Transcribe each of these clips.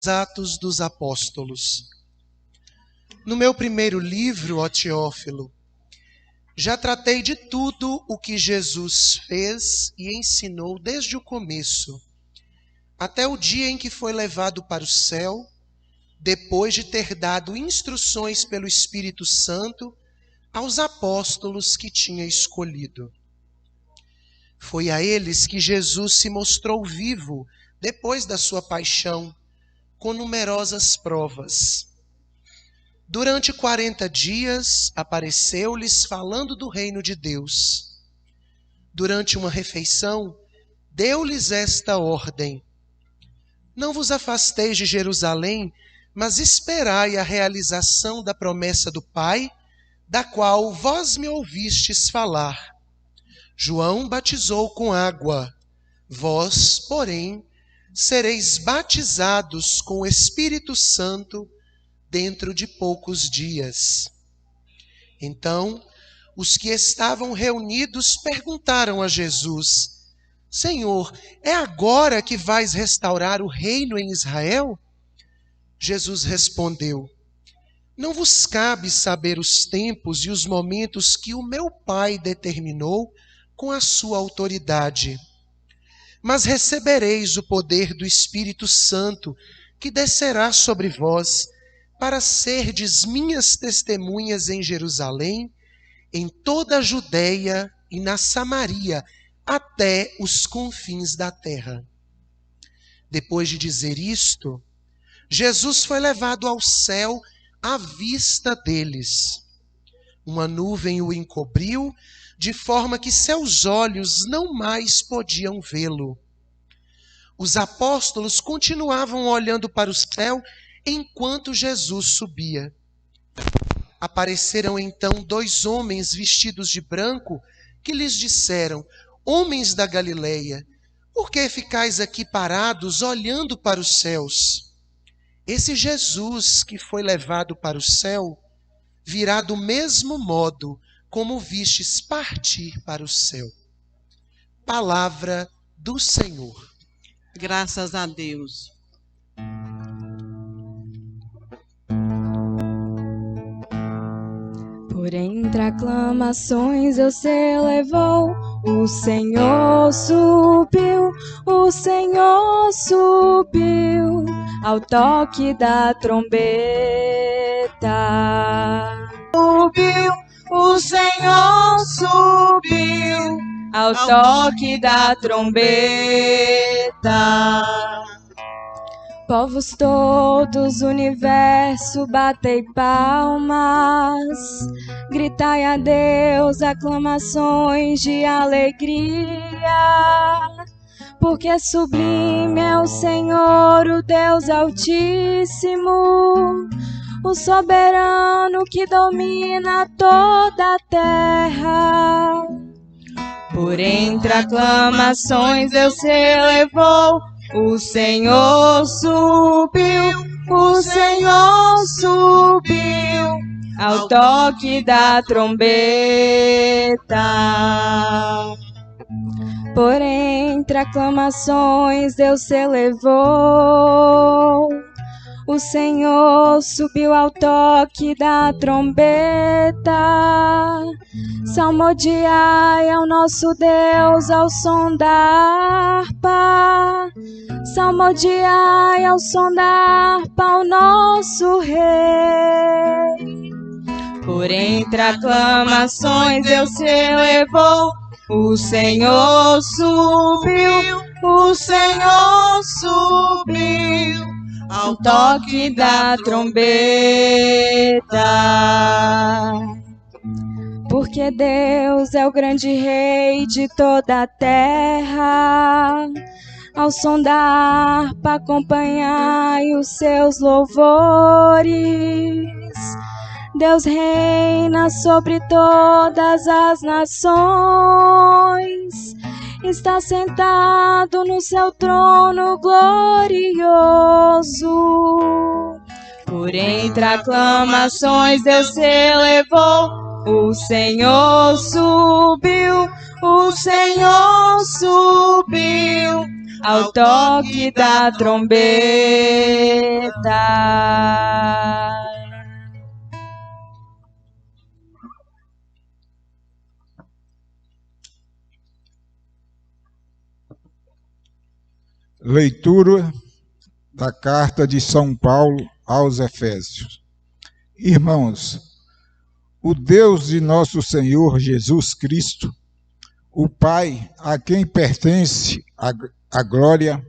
Atos dos Apóstolos. No meu primeiro livro, ó Teófilo, já tratei de tudo o que Jesus fez e ensinou desde o começo, até o dia em que foi levado para o céu, depois de ter dado instruções pelo Espírito Santo aos apóstolos que tinha escolhido. Foi a eles que Jesus se mostrou vivo depois da sua paixão, com numerosas provas. Durante 40 dias, apareceu-lhes falando do reino de Deus. Durante uma refeição, deu-lhes esta ordem: não vos afasteis de Jerusalém, mas esperai a realização da promessa do Pai, da qual vós me ouvistes falar. João batizou com água, vós, porém, sereis batizados com o Espírito Santo dentro de poucos dias. Então, os que estavam reunidos perguntaram a Jesus: Senhor, é agora que vais restaurar o reino em Israel? Jesus respondeu: não vos cabe saber os tempos e os momentos que o meu Pai determinou com a sua autoridade. Mas recebereis o poder do Espírito Santo, que descerá sobre vós, para serdes minhas testemunhas em Jerusalém, em toda a Judeia e na Samaria, até os confins da terra. Depois de dizer isto, Jesus foi levado ao céu à vista deles. Uma nuvem o encobriu, de forma que seus olhos não mais podiam vê-lo. Os apóstolos continuavam olhando para o céu enquanto Jesus subia. Apareceram então 2 homens vestidos de branco que lhes disseram: homens da Galileia, por que ficais aqui parados olhando para os céus? Esse Jesus que foi levado para o céu virá do mesmo modo como vistes partir para o céu. Palavra do Senhor. Graças a Deus. Por entre aclamações Deus se elevou, o Senhor subiu, ao toque da trombeta. Subiu, o Senhor subiu, ao toque da trombeta. Povos todos, universo, batei palmas, gritai a Deus aclamações de alegria, porque sublime é o Senhor, o Deus Altíssimo, o soberano que domina toda a terra. Por entre aclamações Deus se elevou, o Senhor subiu, ao toque da trombeta. Por entre aclamações Deus se elevou, o Senhor subiu ao toque da trombeta. Salmodiai ao nosso Deus ao som da harpa. Salmodiai ao som da harpa ao nosso Rei. Por entre aclamações Deus se elevou, o Senhor subiu, ao toque da trombeta. Porque Deus é o grande Rei de toda a terra. Ao som da harpa acompanhai os seus louvores. Deus reina sobre todas as nações. Está sentado no seu trono glorioso. Por entre aclamações Deus se elevou, o Senhor subiu, ao toque da trombeta. Leitura da carta de São Paulo aos Efésios. Irmãos, o Deus de nosso Senhor Jesus Cristo, o Pai, a quem pertence a glória,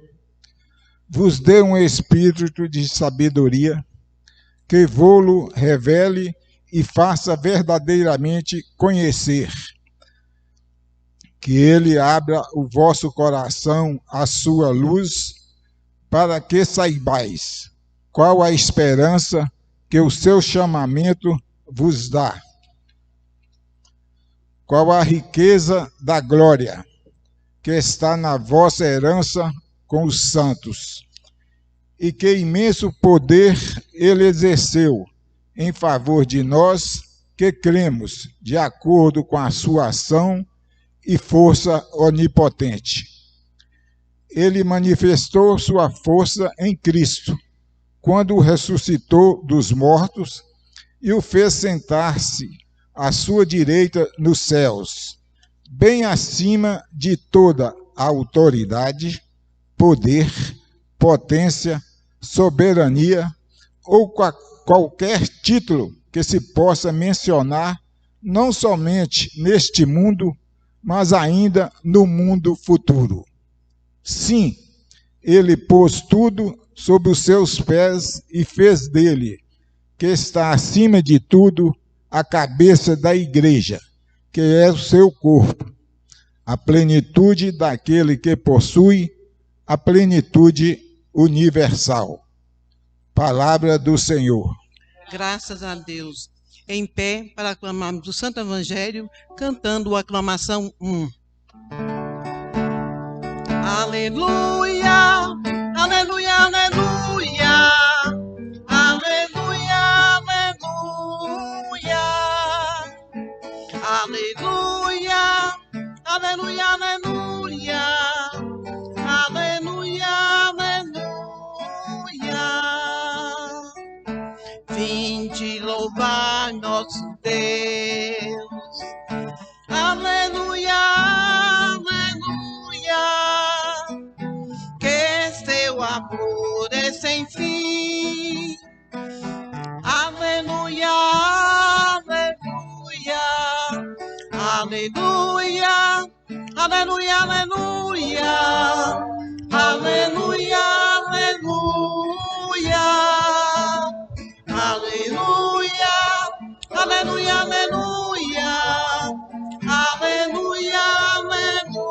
vos dê um espírito de sabedoria, que vô-lo revele e faça verdadeiramente conhecer. Que ele abra o vosso coração à sua luz, para que saibais qual a esperança que o seu chamamento vos dá, qual a riqueza da glória que está na vossa herança com os santos, e que imenso poder ele exerceu em favor de nós que cremos, de acordo com a sua ação e força onipotente. Ele manifestou sua força em Cristo, quando o ressuscitou dos mortos e o fez sentar-se à sua direita nos céus, bem acima de toda a autoridade, poder, potência, soberania ou qualquer título que se possa mencionar, não somente neste mundo, mas ainda no mundo futuro. Sim, ele pôs tudo sob os seus pés e fez dele, que está acima de tudo, a cabeça da igreja, que é o seu corpo, a plenitude daquele que possui a plenitude universal. Palavra do Senhor. Graças a Deus. Em pé, para aclamarmos o Santo Evangelho, cantando a aclamação 1. Aleluia, aleluia, aleluia, aleluia, aleluia, aleluia, aleluia, aleluia, aleluia, aleluia. Vinde louvar nosso Deus, aleluia, aleluia, que seu amor é sem fim, aleluia, aleluia, aleluia, aleluia, aleluia, aleluia, aleluia, aleluia, aleluia, aleluia, aleluia, aleluia.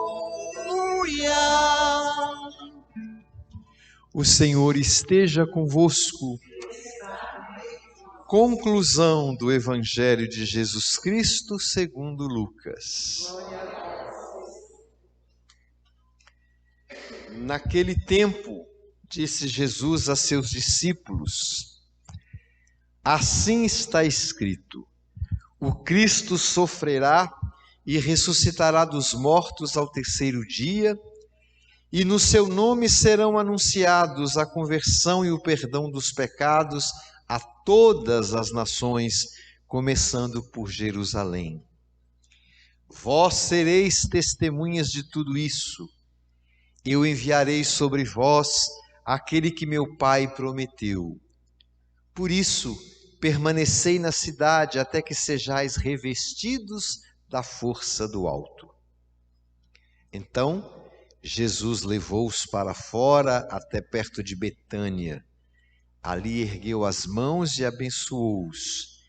O Senhor esteja convosco. Conclusão do Evangelho de Jesus Cristo segundo Lucas. Naquele tempo, disse Jesus a seus discípulos: assim está escrito: o Cristo sofrerá e ressuscitará dos mortos ao terceiro dia, e no seu nome serão anunciados a conversão e o perdão dos pecados a todas as nações, começando por Jerusalém. Vós sereis testemunhas de tudo isso. Eu enviarei sobre vós aquele que meu Pai prometeu. Por isso, permanecei na cidade até que sejais revestidos da força do alto. Então, Jesus levou-os para fora até perto de Betânia. Ali ergueu as mãos e abençoou-os.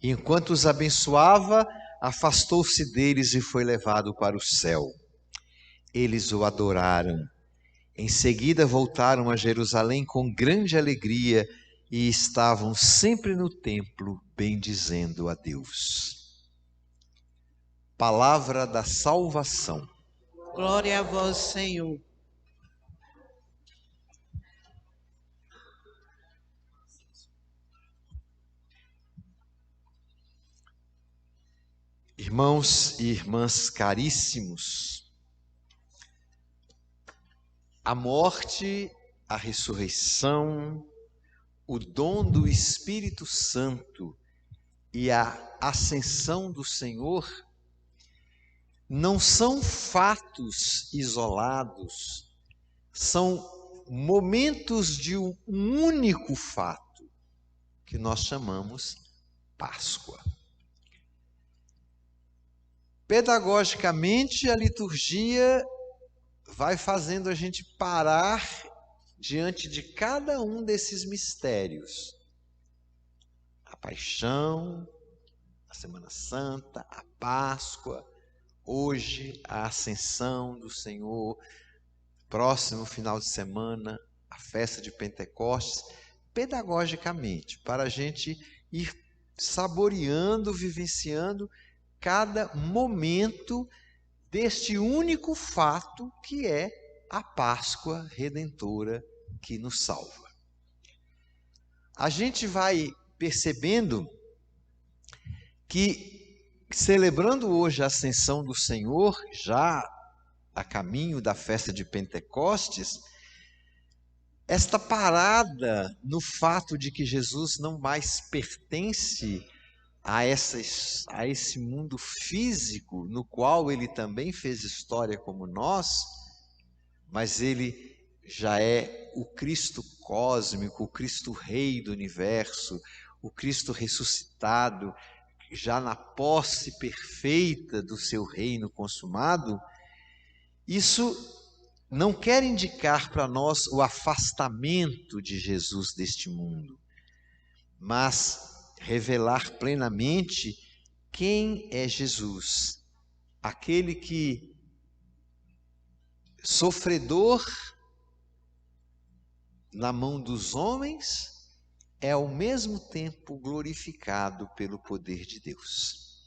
E enquanto os abençoava, afastou-se deles e foi levado para o céu. Eles o adoraram. Em seguida voltaram a Jerusalém com grande alegria e estavam sempre no templo bendizendo a Deus. Palavra da salvação. Glória a vós, Senhor. Irmãos e irmãs caríssimos, a morte, a ressurreição, o dom do Espírito Santo e a ascensão do Senhor não são fatos isolados, são momentos de um único fato, que nós chamamos Páscoa. Pedagogicamente, a liturgia vai fazendo a gente parar diante de cada um desses mistérios. A paixão, a Semana Santa, a Páscoa, hoje a ascensão do Senhor, próximo final de semana, a festa de Pentecostes, pedagogicamente, para a gente ir saboreando, vivenciando cada momento deste único fato que é a Páscoa redentora que nos salva. A gente vai percebendo que, celebrando hoje a ascensão do Senhor, já a caminho da festa de Pentecostes, esta parada no fato de que Jesus não mais pertence a esse mundo físico, no qual ele também fez história como nós, mas ele já é o Cristo cósmico, o Cristo Rei do universo, o Cristo ressuscitado, já na posse perfeita do seu reino consumado. Isso não quer indicar para nós o afastamento de Jesus deste mundo, mas revelar plenamente quem é Jesus, aquele que, sofredor na mão dos homens, é ao mesmo tempo glorificado pelo poder de Deus.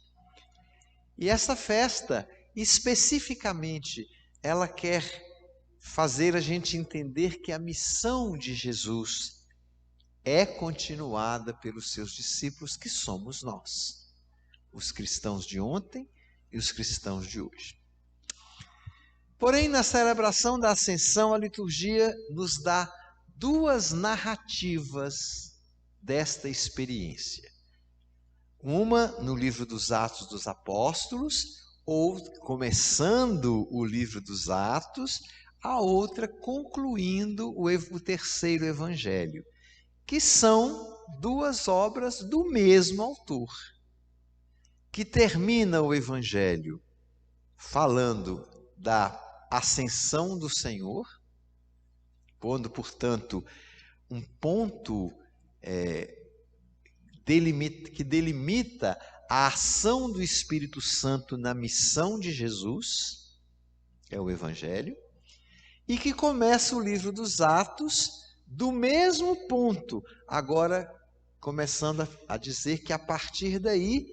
E essa festa, especificamente, ela quer fazer a gente entender que a missão de Jesus é continuada pelos seus discípulos, que somos nós, os cristãos de ontem e os cristãos de hoje. Porém, na celebração da Ascensão, a liturgia nos dá duas narrativas desta experiência. Uma no livro dos Atos dos Apóstolos, ou começando o livro dos Atos, a outra concluindo o terceiro evangelho, que são duas obras do mesmo autor, que termina o evangelho falando da ascensão do Senhor, pondo, portanto, um ponto que delimita a ação do Espírito Santo na missão de Jesus, é o Evangelho, e que começa o livro dos Atos do mesmo ponto, agora começando a dizer que a partir daí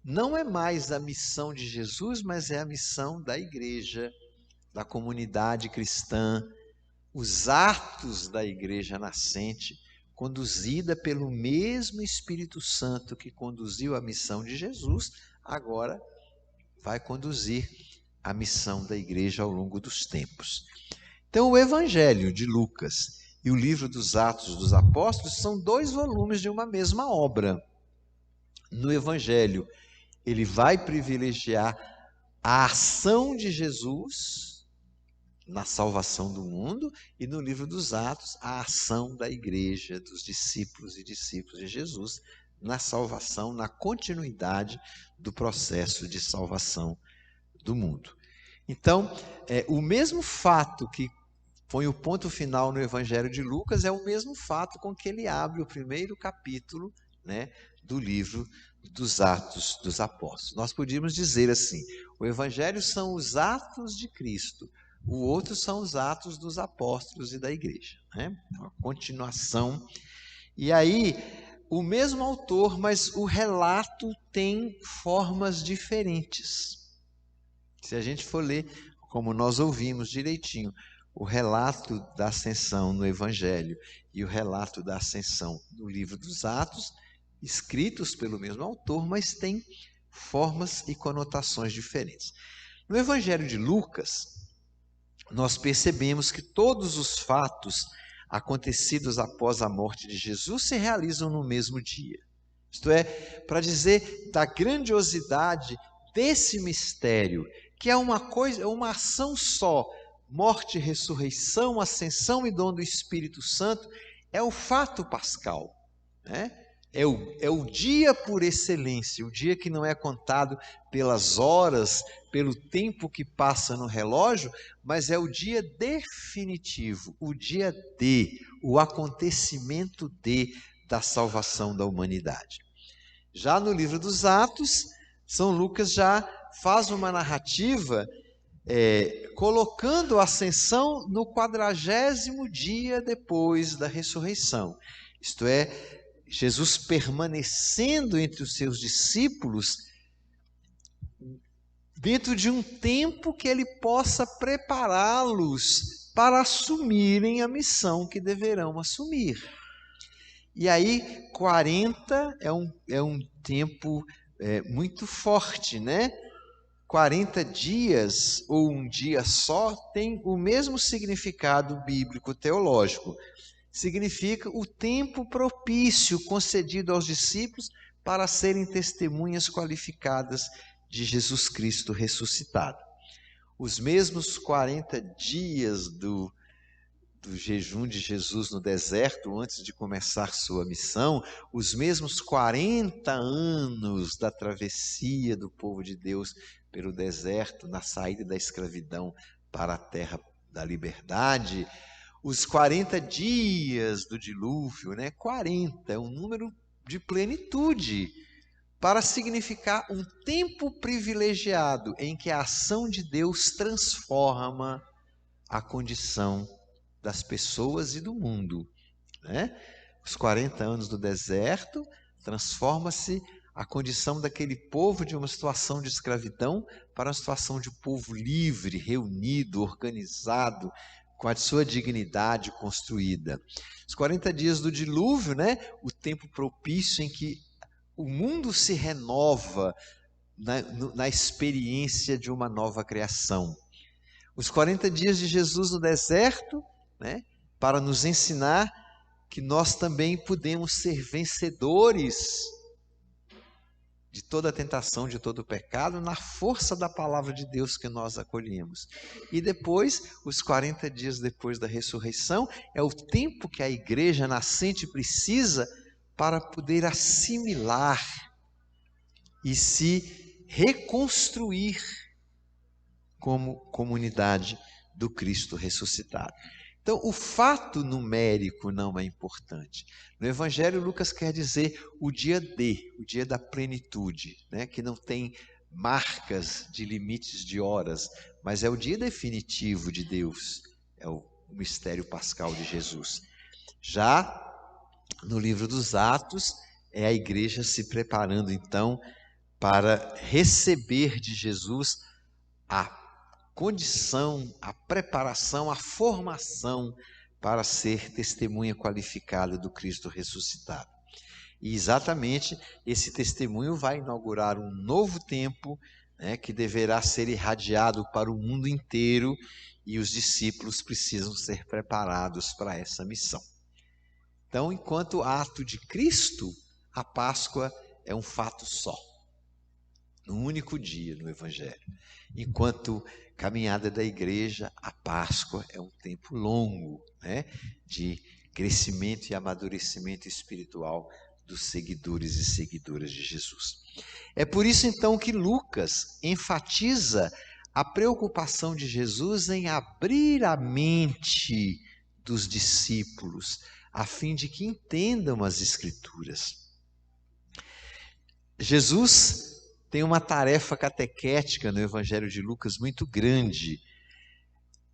não é mais a missão de Jesus, mas é a missão da igreja, da comunidade cristã, os atos da igreja nascente, conduzida pelo mesmo Espírito Santo que conduziu a missão de Jesus, agora vai conduzir a missão da igreja ao longo dos tempos. Então, o Evangelho de Lucas e o livro dos Atos dos Apóstolos são dois volumes de uma mesma obra. No Evangelho, ele vai privilegiar a ação de Jesus na salvação do mundo, e no livro dos Atos, a ação da igreja, dos discípulos e discípulos de Jesus, na salvação, na continuidade do processo de salvação do mundo. Então, o mesmo fato que põe o ponto final no Evangelho de Lucas é o mesmo fato com que ele abre o primeiro capítulo, né, do livro dos Atos dos Apóstolos. Nós podíamos dizer assim: o Evangelho são os atos de Cristo, o outro são os atos dos apóstolos e da igreja, né? Uma continuação. E aí, o mesmo autor, mas o relato tem formas diferentes. Se a gente for ler, como nós ouvimos direitinho, o relato da ascensão no Evangelho e o relato da ascensão no livro dos Atos, escritos pelo mesmo autor, mas tem formas e conotações diferentes. No Evangelho de Lucas, nós percebemos que todos os fatos acontecidos após a morte de Jesus se realizam no mesmo dia. Isto é, para dizer da grandiosidade desse mistério, que é uma ação só, morte, ressurreição, ascensão e dom do Espírito Santo, é o fato pascal, né? É o dia por excelência, o dia que não é contado pelas horas, pelo tempo que passa no relógio, mas é o dia definitivo, o dia o acontecimento da salvação da humanidade. Já no livro dos Atos, São Lucas já faz uma narrativa colocando a ascensão no 40º dia depois da ressurreição. Isto é, Jesus permanecendo entre os seus discípulos dentro de um tempo que ele possa prepará-los para assumirem a missão que deverão assumir. E aí, 40 é um tempo muito forte, né? 40 dias ou um dia só tem o mesmo significado bíblico teológico. Significa o tempo propício concedido aos discípulos para serem testemunhas qualificadas de Jesus Cristo ressuscitado. Os mesmos 40 dias do jejum de Jesus no deserto, antes de começar sua missão, os mesmos 40 anos da travessia do povo de Deus pelo deserto, na saída da escravidão para a terra da liberdade, os 40 dias do dilúvio, né? 40 é um número de plenitude, para significar um tempo privilegiado em que a ação de Deus transforma a condição das pessoas e do mundo, né? Os 40 anos do deserto transforma-se a condição daquele povo de uma situação de escravidão para uma situação de povo livre, reunido, organizado, com a sua dignidade construída. Os 40 dias do dilúvio, né? O tempo propício em que o mundo se renova na experiência de uma nova criação. Os 40 dias de Jesus no deserto, né? Para nos ensinar que nós também podemos ser vencedores de toda a tentação, de todo o pecado, na força da palavra de Deus que nós acolhemos. E depois, os 40 dias depois da ressurreição, é o tempo que a igreja nascente precisa para poder assimilar e se reconstruir como comunidade do Cristo ressuscitado. Então, o fato numérico não é importante. No Evangelho, Lucas quer dizer o dia da plenitude, né? Que não tem marcas de limites de horas, mas é o dia definitivo de Deus, é o mistério pascal de Jesus. Já no livro dos Atos, é a igreja se preparando então para receber de Jesus a condição, a preparação, a formação para ser testemunha qualificada do Cristo ressuscitado. E exatamente esse testemunho vai inaugurar um novo tempo, né, que deverá ser irradiado para o mundo inteiro, e os discípulos precisam ser preparados para essa missão. Então, enquanto ato de Cristo, a Páscoa é um fato só, num único dia no Evangelho. Enquanto caminhada da igreja, a Páscoa é um tempo longo, né, de crescimento e amadurecimento espiritual dos seguidores e seguidoras de Jesus. É por isso então que Lucas enfatiza a preocupação de Jesus em abrir a mente dos discípulos, a fim de que entendam as Escrituras. Jesus tem uma tarefa catequética no Evangelho de Lucas muito grande.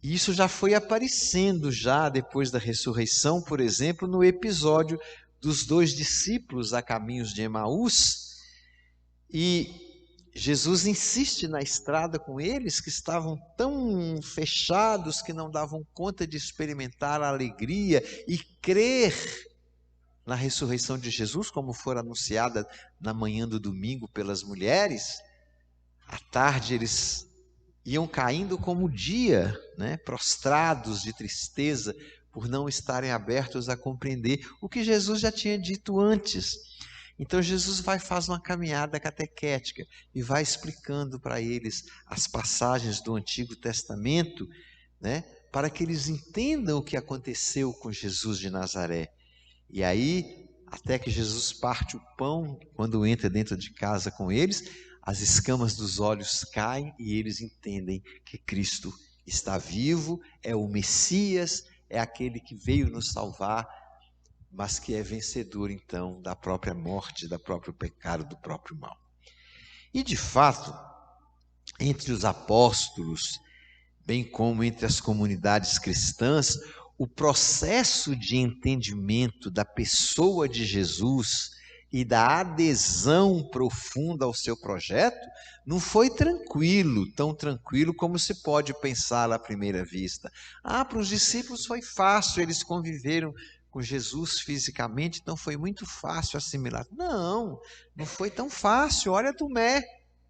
E isso já foi aparecendo já depois da ressurreição, por exemplo, no episódio dos 2 discípulos a caminhos de Emaús. E Jesus insiste na estrada com eles, que estavam tão fechados que não davam conta de experimentar a alegria e crer na ressurreição de Jesus, como for anunciada na manhã do domingo pelas mulheres. À tarde eles iam caindo como o dia, né? Prostrados de tristeza por não estarem abertos a compreender o que Jesus já tinha dito antes. Então Jesus faz uma caminhada catequética e vai explicando para eles as passagens do Antigo Testamento, né, para que eles entendam o que aconteceu com Jesus de Nazaré. E aí, até que Jesus parte o pão, quando entra dentro de casa com eles, as escamas dos olhos caem e eles entendem que Cristo está vivo, é o Messias, é aquele que veio nos salvar, mas que é vencedor, então, da própria morte, do próprio pecado, do próprio mal. E, de fato, entre os apóstolos, bem como entre as comunidades cristãs, o processo de entendimento da pessoa de Jesus e da adesão profunda ao seu projeto não foi tranquilo, tão tranquilo como se pode pensar à primeira vista. Para os discípulos foi fácil, eles conviveram com Jesus fisicamente, então foi muito fácil assimilar. Não foi tão fácil. Olha Tomé,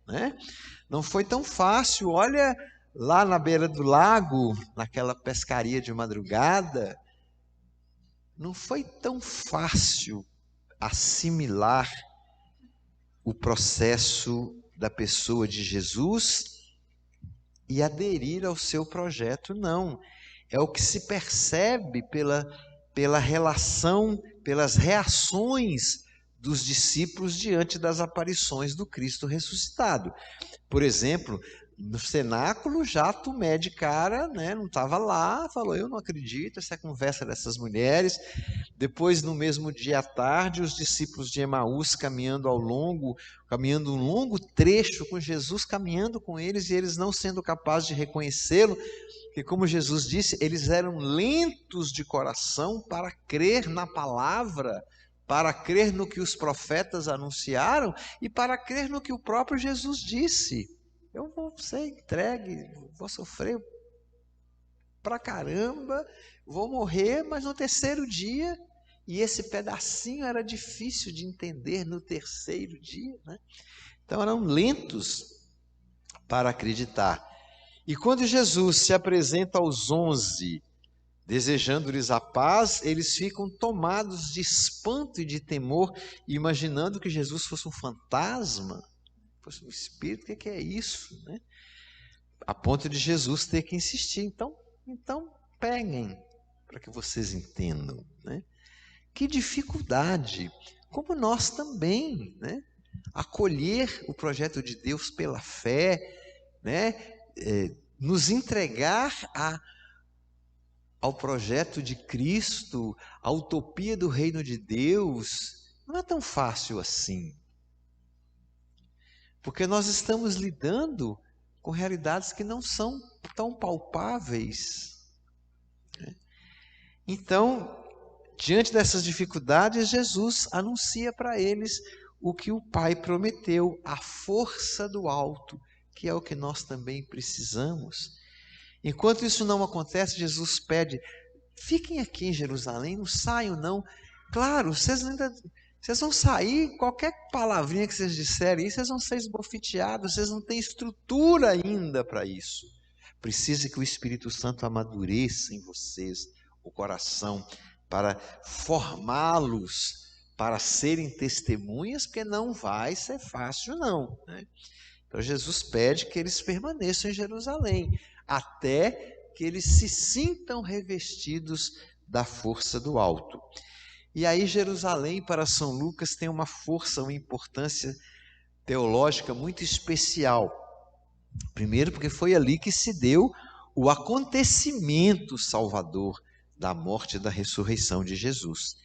né? Não foi tão fácil. Olha lá na beira do lago, naquela pescaria de madrugada, não foi tão fácil assimilar o processo da pessoa de Jesus e aderir ao seu projeto, não. É o que se percebe pela relação, pelas reações dos discípulos diante das aparições do Cristo ressuscitado. Por exemplo, no cenáculo, já Tomé de cara, né, não estava lá, falou, eu não acredito, essa conversa dessas mulheres. Depois, no mesmo dia à tarde, os discípulos de Emaús caminhando um longo trecho com Jesus, caminhando com eles, e eles não sendo capazes de reconhecê-lo, porque, como Jesus disse, eles eram lentos de coração para crer na palavra, para crer no que os profetas anunciaram e para crer no que o próprio Jesus disse. Eu vou ser entregue, vou sofrer pra caramba, vou morrer, mas no terceiro dia, e esse pedacinho era difícil de entender no terceiro dia, né? Então eram lentos para acreditar. E quando Jesus se apresenta aos 11, desejando-lhes a paz, eles ficam tomados de espanto e de temor, imaginando que Jesus fosse um fantasma, fosse um espírito. O que é isso, né? A ponto de Jesus ter que insistir. Então peguem, para que vocês entendam, né? Que dificuldade, como nós também, né? Acolher o projeto de Deus pela fé, né? Nos entregar ao projeto de Cristo, à utopia do reino de Deus, não é tão fácil assim. Porque nós estamos lidando com realidades que não são tão palpáveis. Então, diante dessas dificuldades, Jesus anuncia para eles o que o Pai prometeu, a força do alto, que é o que nós também precisamos. Enquanto isso não acontece, Jesus pede, fiquem aqui em Jerusalém, não saiam não. Claro, vocês vão sair, qualquer palavrinha que vocês disserem, vocês vão ser esbofeteados, vocês não têm estrutura ainda para isso. Precisa que o Espírito Santo amadureça em vocês o coração para formá-los para serem testemunhas, porque não vai ser fácil não, né? Então Jesus pede que eles permaneçam em Jerusalém, até que eles se sintam revestidos da força do alto. E aí Jerusalém, para São Lucas, tem uma força, uma importância teológica muito especial. Primeiro, porque foi ali que se deu o acontecimento salvador da morte e da ressurreição de Jesus.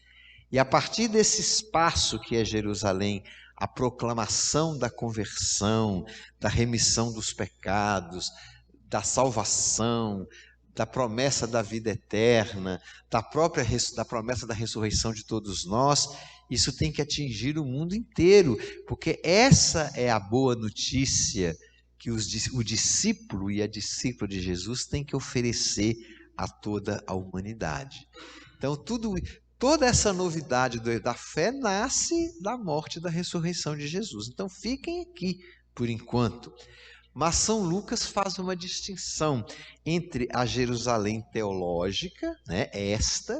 E a partir desse espaço que é Jerusalém, a proclamação da conversão, da remissão dos pecados, da salvação, da promessa da vida eterna, da promessa da ressurreição de todos nós, isso tem que atingir o mundo inteiro, porque essa é a boa notícia que o discípulo e a discípula de Jesus tem que oferecer a toda a humanidade. Então, toda essa novidade da fé nasce da morte e da ressurreição de Jesus. Então, fiquem aqui por enquanto. Mas São Lucas faz uma distinção entre a Jerusalém teológica, né, esta,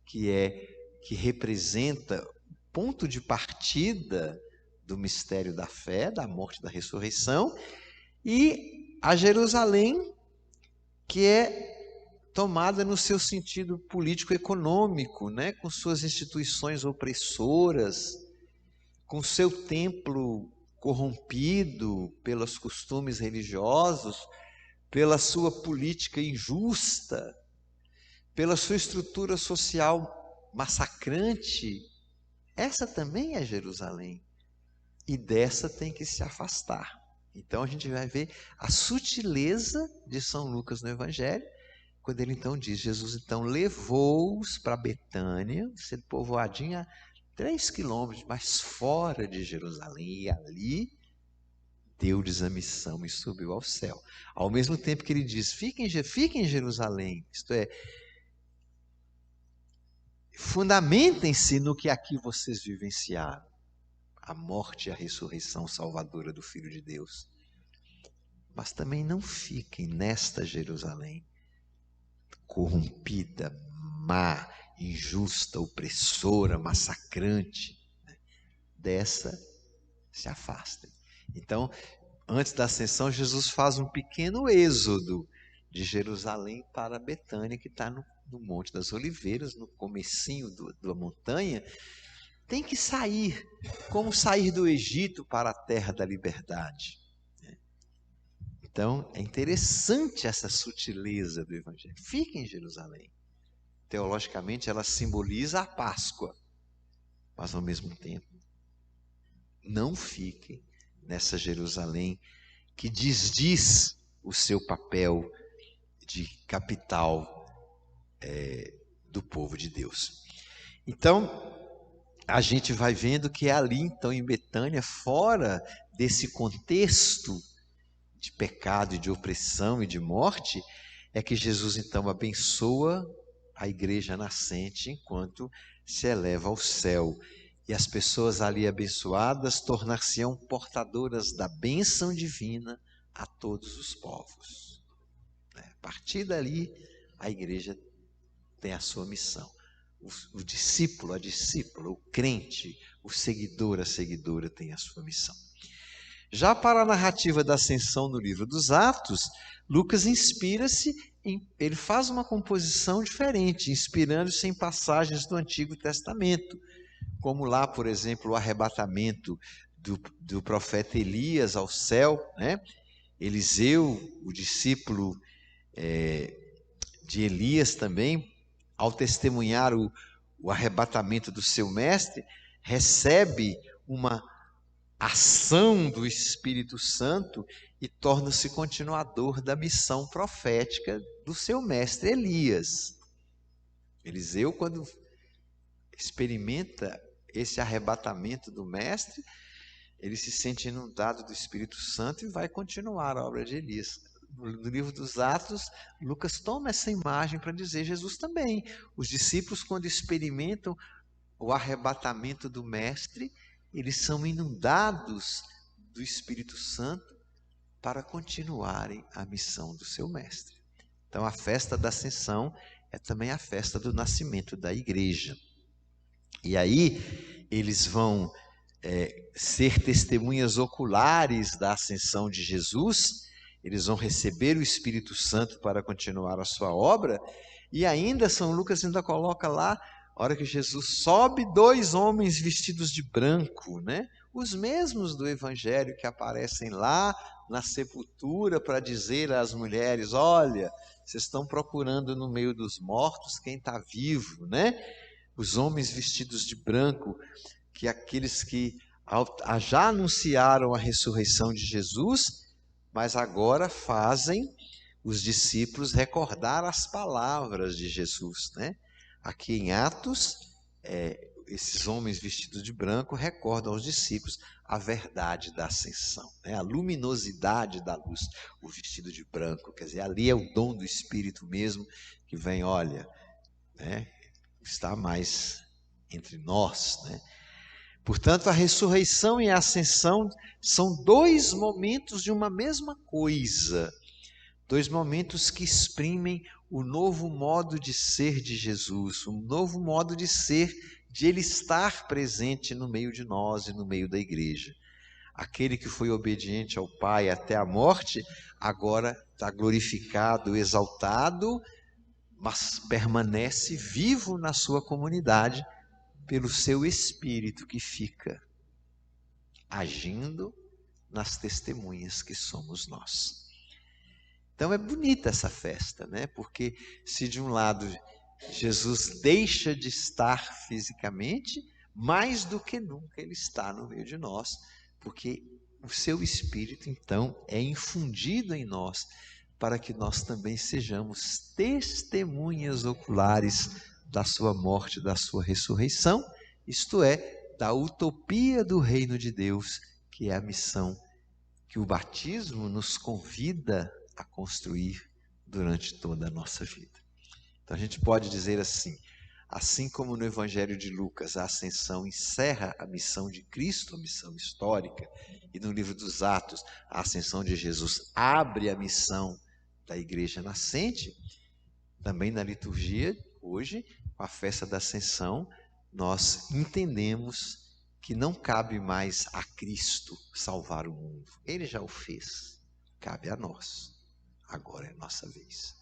que representa o ponto de partida do mistério da fé, da morte e da ressurreição, e a Jerusalém que é tomada no seu sentido político-econômico, né, com suas instituições opressoras, com seu templo corrompido pelos costumes religiosos, pela sua política injusta, pela sua estrutura social massacrante. Essa também é Jerusalém. E dessa tem que se afastar. Então a gente vai ver a sutileza de São Lucas no Evangelho, quando ele então diz, Jesus então levou-os para Betânia, sendo povoadinha 3 quilômetros mais fora de Jerusalém, e ali deu-lhes a missão e subiu ao céu. Ao mesmo tempo que ele diz, fiquem em Jerusalém, isto é, fundamentem-se no que aqui vocês vivenciaram, a morte e a ressurreição salvadora do Filho de Deus. Mas também não fiquem nesta Jerusalém corrompida, má, injusta, opressora, massacrante. Dessa se afastem. Então, antes da ascensão, Jesus faz um pequeno êxodo de Jerusalém para Betânia, que está no Monte das Oliveiras, no comecinho da montanha. Tem que sair, como sair do Egito para a terra da liberdade. Então, é interessante essa sutileza do Evangelho. Fiquem em Jerusalém. Teologicamente, ela simboliza a Páscoa, mas ao mesmo tempo, não fiquem nessa Jerusalém que desdiz o seu papel de capital do povo de Deus. Então, a gente vai vendo que é ali, então, em Betânia, fora desse contexto de pecado e de opressão e de morte, é que Jesus, então, abençoa a igreja nascente enquanto se eleva ao céu. E as pessoas ali abençoadas tornar-se-ão portadoras da bênção divina a todos os povos. A partir dali, a igreja tem a sua missão. O discípulo, a discípula, o crente, o seguidor, a seguidora tem a sua missão. Já para a narrativa da ascensão no livro dos Atos, Lucas inspira-se, ele faz uma composição diferente, inspirando-se em passagens do Antigo Testamento, como lá, por exemplo, o arrebatamento do profeta Elias ao céu, né? Eliseu, o discípulo de Elias também, ao testemunhar o arrebatamento do seu mestre, recebe uma ação do Espírito Santo e torna-se continuador da missão profética do seu mestre Elias. Eliseu, quando experimenta esse arrebatamento do mestre, ele se sente inundado do Espírito Santo e vai continuar a obra de Elias. No livro dos Atos, Lucas toma essa imagem para dizer Jesus também. Os discípulos, quando experimentam o arrebatamento do mestre, eles são inundados do Espírito Santo para continuarem a missão do seu mestre. Então, a festa da Ascensão é também a festa do nascimento da igreja. E aí, eles vão ser testemunhas oculares da ascensão de Jesus. Eles vão receber o Espírito Santo para continuar a sua obra, e ainda São Lucas ainda coloca lá, a hora que Jesus sobe, 2 homens vestidos de branco, né? Os mesmos do Evangelho que aparecem lá na sepultura para dizer às mulheres, olha, vocês estão procurando no meio dos mortos quem está vivo, né? Os homens vestidos de branco, que aqueles que já anunciaram a ressurreição de Jesus, mas agora fazem os discípulos recordar as palavras de Jesus, né? Aqui em Atos, esses homens vestidos de branco recordam aos discípulos a verdade da ascensão, né? A luminosidade da luz, o vestido de branco, quer dizer, ali é o dom do Espírito mesmo que vem, olha, né? Está mais entre nós, né? Portanto, a ressurreição e a ascensão são dois momentos de uma mesma coisa. Dois momentos que exprimem o novo modo de ser de Jesus, um novo modo de ser, de Ele estar presente no meio de nós e no meio da igreja. Aquele que foi obediente ao Pai até a morte, agora está glorificado, exaltado, mas permanece vivo na sua comunidade pelo seu Espírito que fica agindo nas testemunhas que somos nós. Então é bonita essa festa, né? Porque se de um lado Jesus deixa de estar fisicamente, mais do que nunca Ele está no meio de nós, porque o seu Espírito então é infundido em nós, para que nós também sejamos testemunhas oculares da sua morte, da sua ressurreição, isto é, da utopia do reino de Deus, que é a missão que o batismo nos convida a construir durante toda a nossa vida. Então a gente pode dizer assim como no Evangelho de Lucas a ascensão encerra a missão de Cristo, a missão histórica, e no livro dos Atos a ascensão de Jesus abre a missão da igreja nascente, também na liturgia hoje, com a festa da ascensão, nós entendemos que não cabe mais a Cristo salvar o mundo. Ele já o fez, cabe a nós. Agora é nossa vez.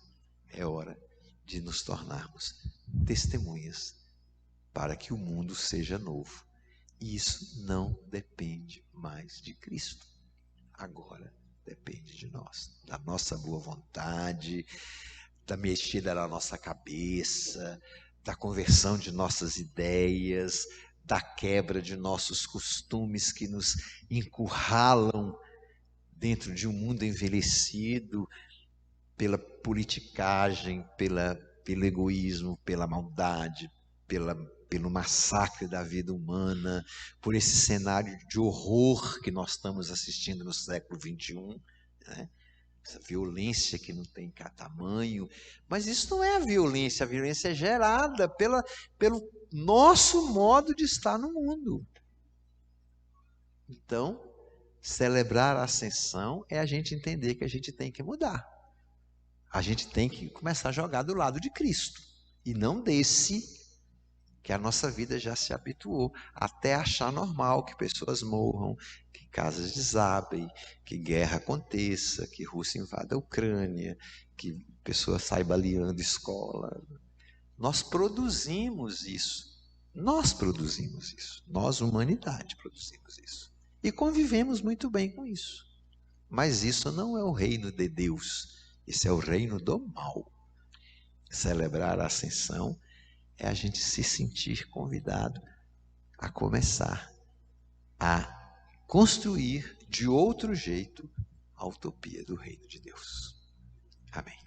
É hora de nos tornarmos testemunhas para que o mundo seja novo. E isso não depende mais de Cristo. Agora depende de nós, da nossa boa vontade, da mexida na nossa cabeça, da conversão de nossas ideias, da quebra de nossos costumes que nos encurralam dentro de um mundo envelhecido pela politicagem, pelo egoísmo, pela maldade, pelo massacre da vida humana, por esse cenário de horror que nós estamos assistindo no século XXI, né? Essa violência que não tem tamanho. Mas isso não é a violência é gerada pelo nosso modo de estar no mundo. Então, celebrar a ascensão é a gente entender que a gente tem que mudar. A gente tem que começar a jogar do lado de Cristo e não desse que a nossa vida já se habituou até achar normal que pessoas morram, que casas desabem, que guerra aconteça, que Rússia invada a Ucrânia, que pessoas saem baleando escola. Nós produzimos isso. Nós, humanidade, produzimos isso. E convivemos muito bem com isso. Mas isso não é o reino de Deus. Esse é o reino do mal. Celebrar a ascensão é a gente se sentir convidado a começar a construir de outro jeito a utopia do reino de Deus. Amém.